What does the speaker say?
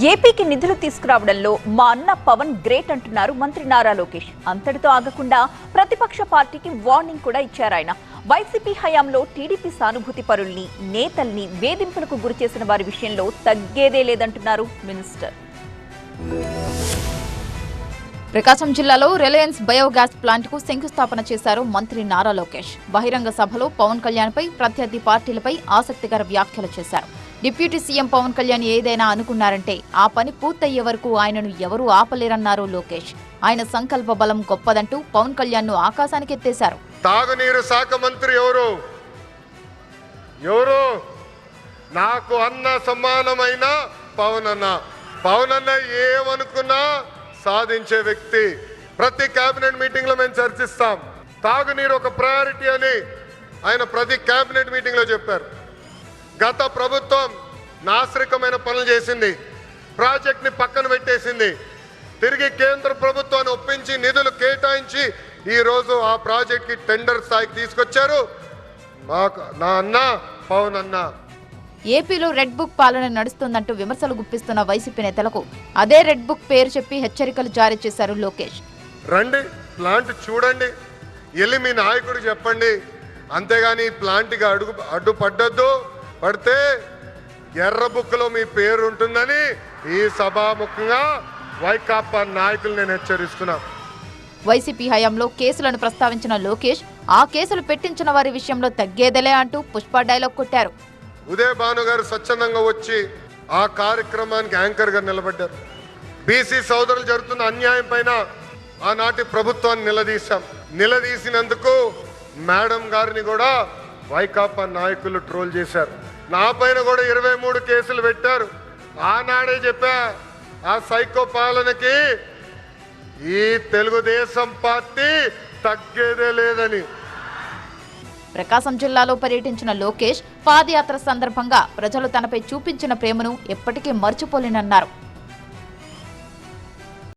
ఏపీకి నిధులు తీసుకురావడంలో మా అన్న పవన్ గ్రేట్ అంటున్నారు మంత్రి నారా లోకేష్. అంతటితో ఆగకుండా ప్రతిపక్ష పార్టీకి వార్నింగ్ కూడా ఇచ్చారు ఆయన. వైసీపీ హయాంలో టీడీపీ సానుభూతి పరుల్ని, నేతల్ని వేధింపులకు గురిచేసిన వారి విషయంలో తగ్గేదే లేదంటున్నారు మినిస్టర్. ప్రకాశం జిల్లాలో రిలయన్స్ బయోగ్యాస్ ప్లాంట్ కు శంకుస్థాపన చేశారు మంత్రి నారా లోకేష్. బహిరంగ సభలో పవన్ కళ్యాణ్ పై, ప్రత్యర్థి పార్టీలపై ఆసక్తికర వ్యాఖ్యలు చేశారు. డిప్యూటీ సీఎం పవన్ కళ్యాణ్ ఏదైనా అనుకున్నారంటే ఆ పని పూర్తయ్యే వరకు ఆయనను ఎవరూ ఆపలేరన్నారు లోకేష్. ఆయన సంకల్ప బలం గొప్పదంటూ పవన్ కళ్యాణ్ ను ఆకాశానికి ఎత్తేశారు. తాగునీరు శాఖ మంత్రి ఎవరు నాకు అన్న సమానమైన పవన్ అన్న ఏమనుకున్నా సాధించే వ్యక్తి. ప్రతి కేబినెట్ మీటింగ్ లో మేము చర్చిస్తాం. తాగునీరు ఒక ప్రయారిటీ అని ఆయన ప్రతి కేబినెట్ మీటింగ్ లో చెప్పారు. గత ప్రభుత్వం నాశరికమైన పనులు చేసింది, ప్రాజెక్ట్ ని పక్కన పెట్టేసింది. తిరిగి కేంద్ర ప్రభుత్వాన్ని ఒప్పించి నిధులు కేటాయించి ఈ రోజు ఆ ప్రాజెక్ట్ కి టెండర్ స్థాయికి తీసుకొచ్చారు నా అన్న పవన్ అన్న. ఏపీలో రెడ్ బుక్ పాలన నడుస్తుందంటూ విమర్శలు గుప్పిస్తున్న వైసీపీ నేతలకు అదే రెడ్ బుక్ పేరు చెప్పి హెచ్చరికలు జారీ చేశారు లోకేష్. రండి, ప్లాంట్ చూడండి, వెళ్ళి మీ నాయకుడు చెప్పండి. అంతేగాని ప్లాంట్కి అడ్డు పడితే ఎర్ర బుక్లో మీ పేరు ఉంటుందని ఈ సభాముఖంగా వైకాపా నాయకులు నేను హెచ్చరిస్తున్నా. వైసీపీ హయాంలో కేసులను ప్రస్తావించిన లోకేష్ ఆ కేసులు పెట్టించిన వారి విషయంలో తగ్గేదలే అంటూ పుష్ప డైలాగ్ కొట్టారు. ఉదయ భాను గారు స్వచ్ఛందంగా వచ్చి ఆ కార్యక్రమానికి యాంకర్ గా నిలబడ్డారు. బీసీ సోదరులు జరుగుతున్న అన్యాయం పైన ఆనాటి ప్రభుత్వాన్ని నిలదీసినందుకు మేడం గారిని కూడా వైకాపా నాయకులు ట్రోల్ చేశారు. నా పైన కూడా 23 కేసులు పెట్టారు. ఆనాడే చెప్పా, ఆ సైకో పాలనకి ఈ తెలుగుదేశం పార్టీ తగ్గేదే లేదని. ప్రకాశం జిల్లాలో పర్యటించిన లోకేష్ పాదయాత్ర సందర్భంగా ప్రజలు తనపై చూపించిన ప్రేమను ఎప్పటికీ మర్చిపోలేనన్నారు.